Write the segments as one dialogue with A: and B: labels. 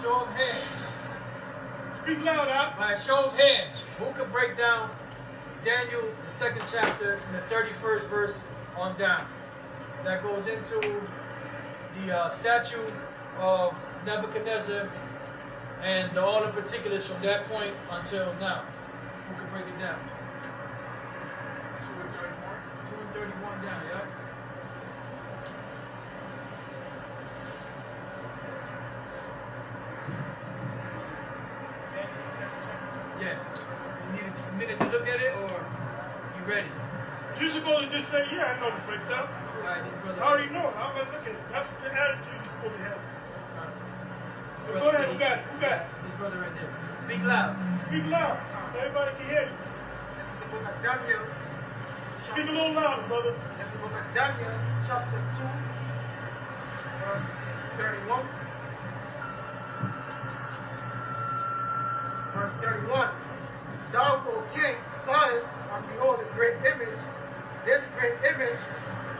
A: show of hands.
B: Speak loud, out.
A: By a show of hands, who could break down Daniel, the 2nd chapter, from the 31st verse on down? That goes into the statue of Nebuchadnezzar and all the particulars from that point until now. Who could break it down?
C: 2 and 31.
A: 2 and 31 down, yeah? Yeah. You need a minute to look at it, or you ready?
B: You're supposed to just say, yeah, I know the breakdown.
A: All right, this brother.
B: I already know. I'm going to look at it. That's the attitude you're supposed to have. So go ahead. Who got it? Who got it?
A: This brother right there. Speak loud.
B: Speak loud. So everybody can hear you.
D: This is the book of Daniel.
B: Speak a little louder, brother.
D: This is the book of Daniel, chapter 2, verse 31. Verse 31. Thou, O king, sawest, and behold, a great image. This great image,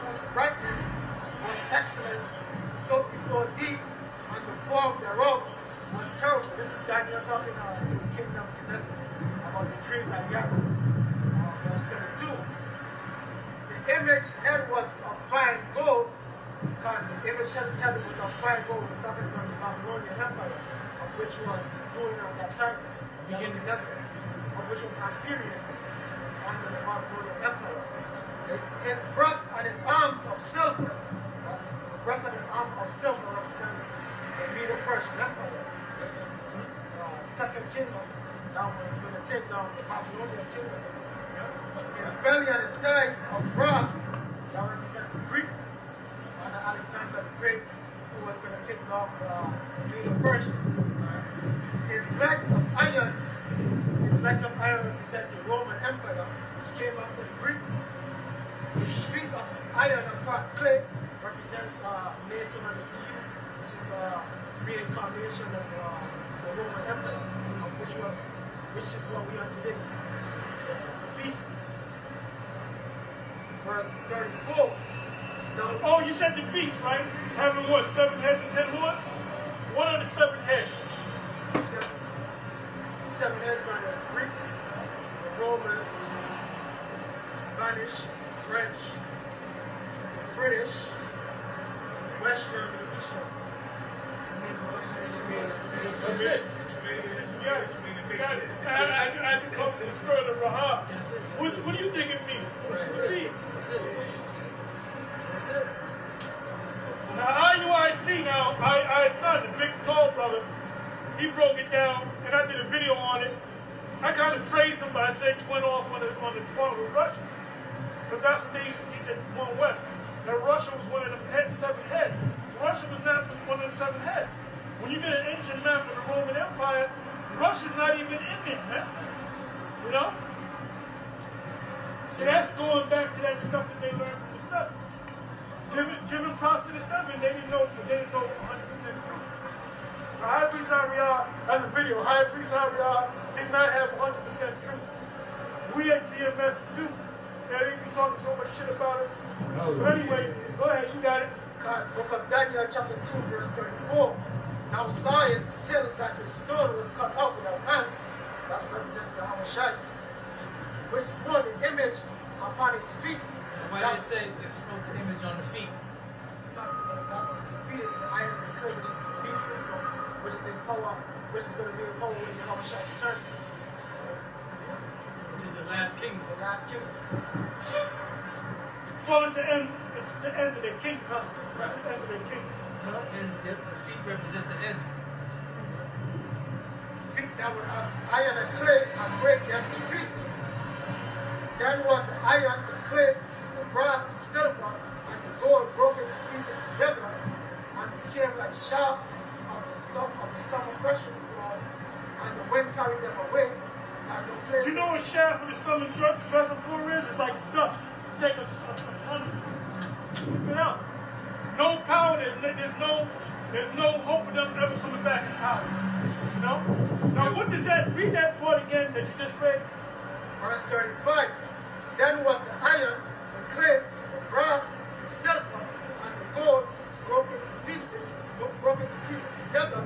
D: whose brightness was excellent, stood before thee, and the form thereof was terrible. This is Daniel talking to King Nebuchadnezzar about the dream that he had. Verse 32. The image head was of fine gold. The image head was of fine gold, was something from the Babylonian Empire, of which was ruling at that time. Nebuchadnezzar, of which was Assyrians under the Babylonian Empire. His breast and his arms of silver. That's the breast and the arm of silver represents the Medo-Persian Empire. Second kingdom that was going to take down the Babylonian kingdom. His belly and his thighs of brass that represents the Greeks under Alexander the Great, who was going to take down the Medo-Persians. His legs of iron represents the Roman Empire, which came after the Greeks. His feet of iron and part clay represents Natum and the EU, which is a reincarnation of the Roman Empire, which is what we have today. Beast. Verse 34.
B: Oh, you said the beast, right? Having what, 7 heads and 10 horns? What are the 7 heads?
D: Seven heads are the Greeks, the Romans, Spanish, French, British, West Germany, East Germany.
B: That's it. You got it. I can come to the spirit of Rahab. What do you think it means? What it means? Now, IUIC now, I thought the big tall brother, he broke it down, and I did a video on it. I kind of praised him, but I said he went off on the part with Russia. Because that's what they used to teach at One West. That Russia was one of them 7 heads. Russia was not one of the 7 heads. When you get an ancient map of the Roman Empire, Russia's not even in there, man. You know? So that's going back to that stuff that they learned from the 7. Giving props to the 7, they didn't know 100% truth. The High Priest Ariel, that's a video, High Priest Ariel did not have 100% truth. We at GMS do. They be talking so much shit about us. So anyway, go ahead, you got it.
D: Book of Daniel chapter 2 verse 34. Thou sawest still that the stone was cut out without hands. That's representing the Hamashite. Which smote the image upon his feet.
A: Why did it say if smoke the image on the feet?
D: That's the feet is the iron and clay, which is the beast system, which is in power, which is going to be in power when the Hamashite return.
A: Which is the last kingdom.
D: The last kingdom.
B: Well, it's the end of their kingdom. It's the end of their kingdom.
A: And the feet represent the end.
D: Feet that were iron and clay and break them to pieces. Then was the iron, the clay, the brass, the silver, and the gold broken to pieces together and became like shaft of the summer crushing floors, and the wind carried them away. And the place
B: You know what shaft of the summer dressing floor is? It's like dust. Take a sweep it out. No power, there's no hope of them ever coming back to power. You know? Now what does that, read that part again that you just read.
D: Verse 35. Then was the iron, the clay, the brass, the silver, and the gold broken to pieces together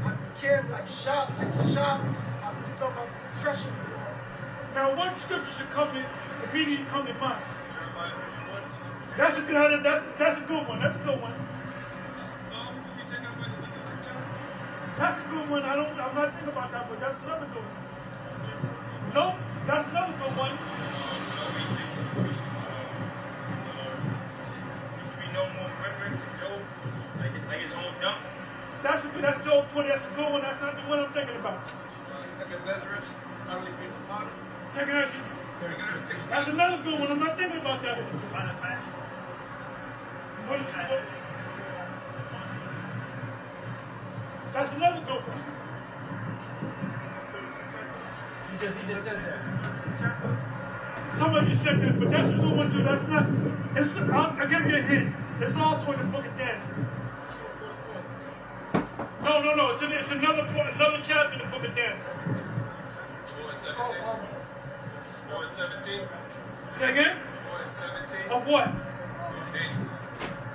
D: and became like sharp, after someone threshing floors.
B: Now, what scripture should immediately come to mind? That's a good one. That's a good one. That's a good one. That's a good one. I'm not thinking about that, but that's another good one. No, that's another good one. That's Job 20. That's a good one. That's not the one I'm thinking about.
C: Second Ezra, I really beat the pot.
B: Second Ezra.
C: Second Ezra 16.
B: That's another good one. I'm not thinking about that. What is That's another good one.
A: He just said that.
B: Somebody just said that, but that's a good one too. That's not. I'll give you a hint. It's also in the book of Daniel. No. It's another chapter in the book of Daniel.
C: 4 and 17. 4 and 17.
B: Say again?
C: 4 and 17.
B: Of what?
C: Daniel.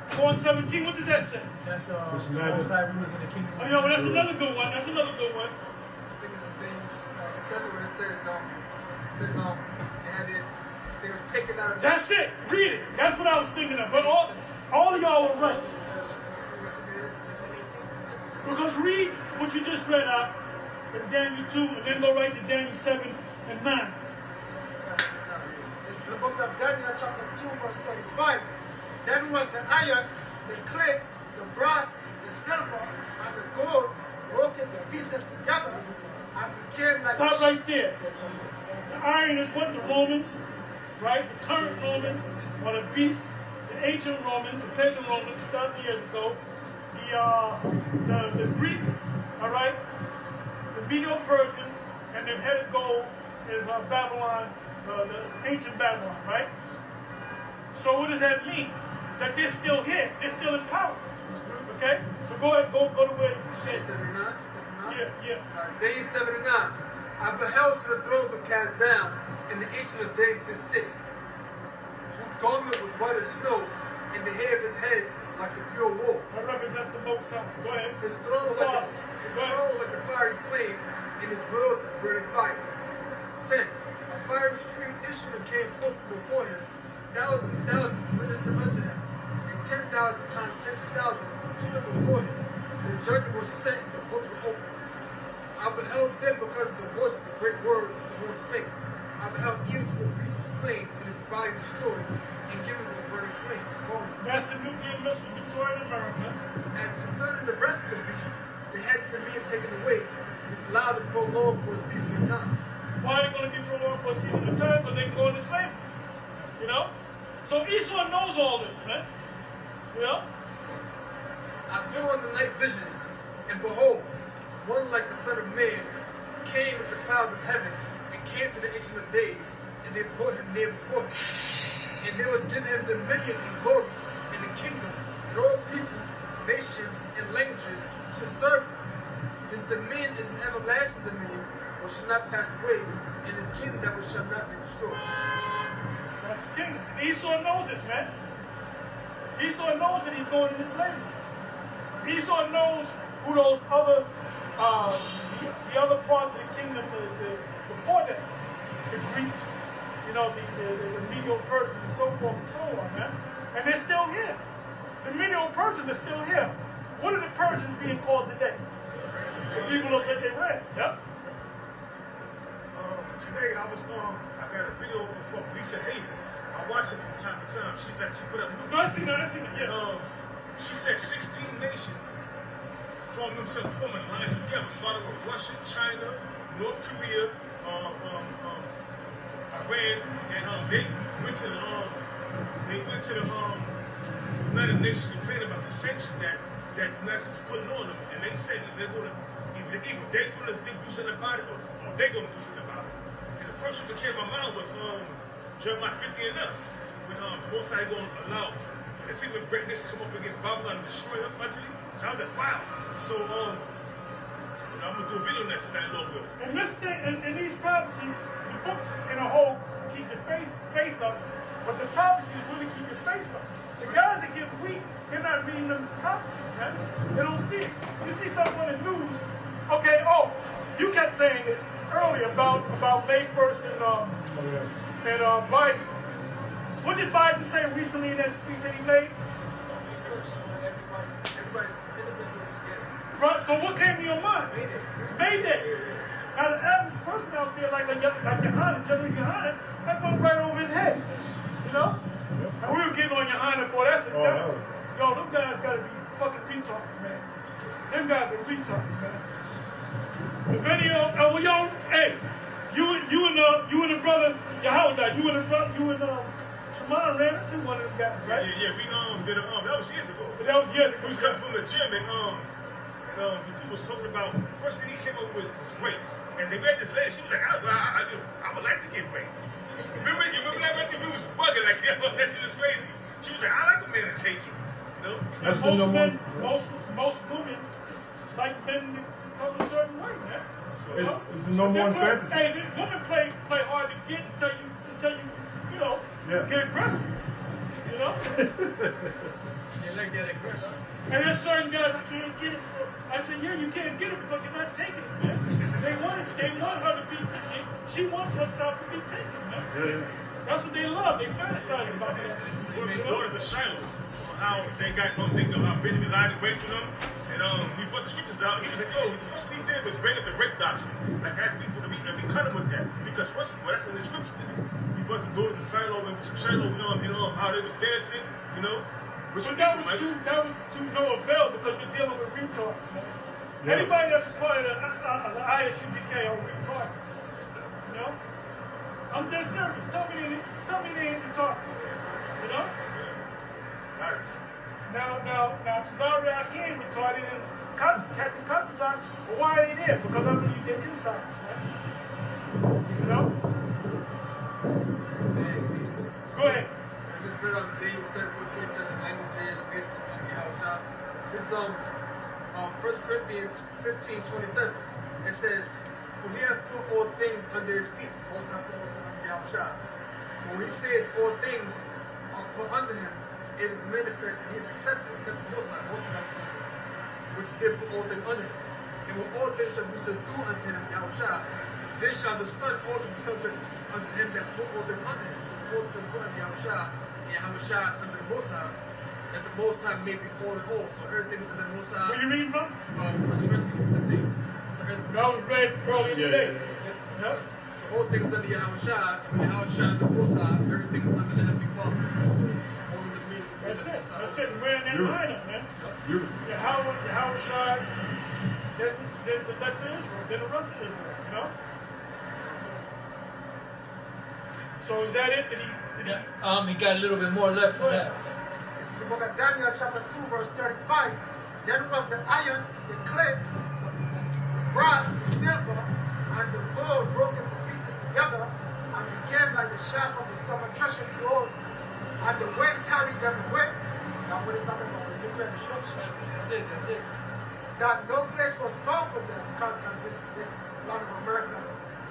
B: 4 and 17. What does that say?
A: That's the Most High rulers in the kingdom.
B: Oh, yeah, well, that's another good one. That's another good one.
D: I think it's in Daniel 7 when it says they was taken out of
B: That's it. Read it. That's what I was thinking of. But all of y'all were right. Because read what you just read out in Daniel 2 and then go right to Daniel 7 and 9.
D: This is the book of Daniel, chapter 2, verse 35. Then was the iron, the clay, the brass, the silver, and the gold broken to pieces together and became like
B: Stop right there. The iron is what? The Romans, right? The current Romans, or the beast, the ancient Romans, the pagan Romans, 2,000 years ago. The Greeks, all right? The Medo-Persians, and their head of gold is Babylon, the ancient Babylon, right? So what does that mean? That they're still here. They're still in power. Okay? So go ahead, go to where it
D: Day
B: says.
D: 79?
B: Yeah.
D: Day 79. I beheld till the thrones were cast down, and the Ancient of Days did sit, whose garment was white as snow, and the hair of his head like the pure wool.
B: That represents the Most High. Go ahead.
D: His throne was like the fiery flame, and his wheels as burning fire. 10. A fiery stream issued and came forth before him. Thousands ministered unto him, and 10,000 times 10,000 stood before him. The judgment was set, and the books were opened. I beheld them because of the voice of the great word which the Lord spake. I beheld even to the beast was slain, and his body destroyed, and given to the burning flame.
B: That's the nuclear missile destroying America.
D: As the sun and the rest of the beasts, the head of the men taken away, with the lives are prolonged for a season of time.
B: Why are they going to be prolonged for a season of time? Because they can go into slavery. You know? So Esau knows all this, man. You know?
D: I saw in the night visions, and behold, one like the Son of Man came with the clouds of heaven, and came to the Ancient of Days, and they brought him near before him. And there was given him dominion and glory, and the kingdom, and all people, nations, and languages should serve him. His dominion is an everlasting dominion, which shall not pass away, and his kingdom that which shall not be destroyed.
B: That's the kingdom. Esau knows this, man. Esau knows that he's going into slavery. Esau knows who those other, the other parts of the kingdom before that, the Greeks, you know, the Medo-Persians and so forth and so on, man. And they're still here. The Medo-Persians are still here. What are the Persians being called today? The people of that they read. Yep.
E: Today I got a video from Lisa Haven. I watch it from time to time. She put up
B: No, I seen it, yeah.
E: She said 16 nations formed themselves, forming alliance together. Started with Russia, China, North Korea, Iran, and they went to the United Nations complaining about the sanctions that the United States is putting on them, and they say they're going to do something about it, or they're going to do something about it. And the first one that came to my mind was Jeremiah 50 and up, when the Most High going to allow and see when great nations come up against Babylon and destroy her utterly. So I was like, wow. So I'm gonna do a video on that tonight a little bit.
B: And this thing, and these prophecies, the book in a whole keep your faith up, but the prophecies really keep your faith up. The guys that get weak, they're not reading them prophecies, man. They don't see it. You see something on the news, okay, had saying this earlier about May 1st and Biden. What did Biden say recently in that speech that he made?
D: Everybody, individuals get
B: Right. So what came to your mind? May Day. Now the average person out there, like Yohanan, General Yohanan, that's going right over his head. You know? And we were getting on Yohanan, boy. Yo, them guys gotta be fucking retards, man. Them guys are retards, man. The video, well, y'all, hey, you and the brother, Yahweh, you and Shimon ran into one of them guys, right?
E: Yeah, we did that was years ago.
B: That was years ago.
E: We was coming from the gym and the dude was talking about the first thing he came up with was rape. And they met this lady, she was like, I would like to get raped. You remember that rest of it was bugging like that shit was crazy. She was like, I like a man to take it. You know?
B: That's most men, most women like men to come a certain way, man.
F: It's no more in fantasy.
B: Hey, women play hard to get until you get aggressive. You know?
A: They like that aggressive.
B: And there's certain guys, I can't get it. I said, yeah, you can't get it because you're not taking it, man. They want her to be taken. She wants herself to be taken, man.
F: Yeah.
B: That's what they love. They fantasize about that.
E: One of the daughters of Shiloh, how they got Benjamin lied away from them. And we put the scriptures out. He was like, yo, the first thing he did was bring up the rape doctrine. Like, ask people to be cut him with that. Because first of all, that's in the scriptures. We brought the daughters of Shiloh and how they was dancing, you know.
B: But that was to no avail because you're dealing with retards, man.
F: Yeah.
B: Anybody that's a part of the ISUBK are retarded. You know? I'm dead serious. Tell me they ain't retarded. You know? Now, Cesare, he ain't retarded, and Captain Cutazar, well, why are they there? Because I believe they're insiders, man. You know? Go ahead.
D: This bit of Dave said what he says in language elevation of the Haushah. This is 1 Corinthians 15:27. It says, for he hath put all things under his feet, also have put all things under the Haushah. When he said all things are put under him, it is manifest that he is accepted except the Most High, also not put under him, which did put all things under him. And when all things shall be subdued unto him, Yahushua, then shall the Son also be subject unto him that put all things under him. So all things put under Yahushua, and Yahushua is under the Most High, that the Most High may be all in all. So everything is under the Most High.
B: Where you reading from?
D: 1 Corinthians 15. So
B: That was read earlier today. Yep.
D: So all things under Yahushua, and Yahushua and the Most High, everything is under the Heavenly Father. All under me.
B: That's it. That's it. We're in that lineup, man.
F: Beautiful.
B: Yahushua, then the elect of Israel, then the rest of Israel, you know? So is that it? Did he
A: He got a little bit more left for that.
D: This is the book of Daniel, chapter 2, verse 35. Then was the iron, the clay, the brass, the silver, and the gold broken to pieces together, and became like the shaft of the summer threshing floors, and the wind carried them away. Now what is talking about? The nuclear destruction.
A: That's it.
D: That no place was found for them because this land of America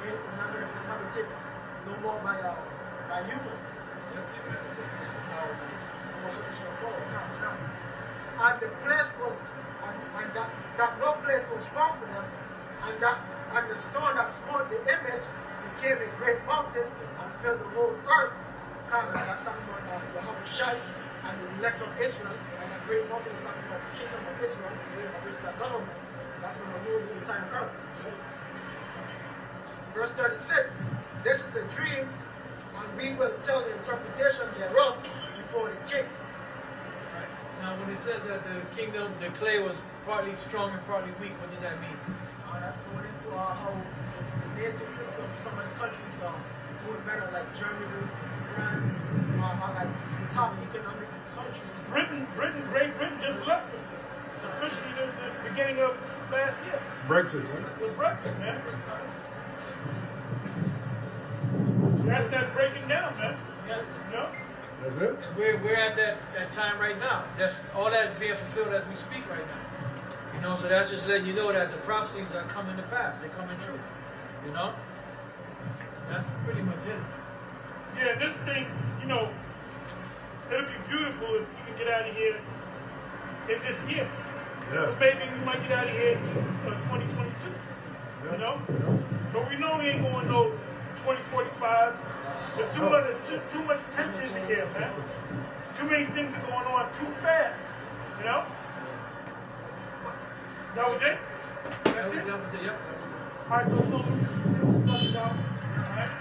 D: is not going to be inhabited no more by humans. And the place was, and that no place was found for them, and the stone that smote the image became a great mountain and filled the whole earth. That's talking about the Habashite and the elect of Israel, and the great mountain is talking about the kingdom of Israel, which is a government that's going to rule the entire earth. Verse 36, this is a dream, and we will tell the interpretation thereof before the king.
A: Now, when it says that the kingdom, the clay was partly strong and partly weak, what does that mean?
D: That's going into how the NATO system, some of the countries are doing better, like Germany, France, are like top economic countries.
B: Great Britain just left it. Officially the beginning of last year.
F: Brexit, right?
B: With Brexit, man. That's breaking down, man. You know?
F: That's it?
A: And we're at that time right now. That's all that's being fulfilled as we speak right now. You know, so that's just letting you know that the prophecies are coming to pass. They're coming true. You know? That's pretty much it.
B: Yeah, this thing, you know, it'll be beautiful if we can get out of here in this year.
F: Yeah.
B: Maybe we might get out of here in 2022. You You know? But we know we ain't going no 2045. There's too much tension in here, man. Too many things are going on too fast. You know? That was it? That's it?
A: That was it, yep.
B: Alright, so we're gonna let it out. Alright?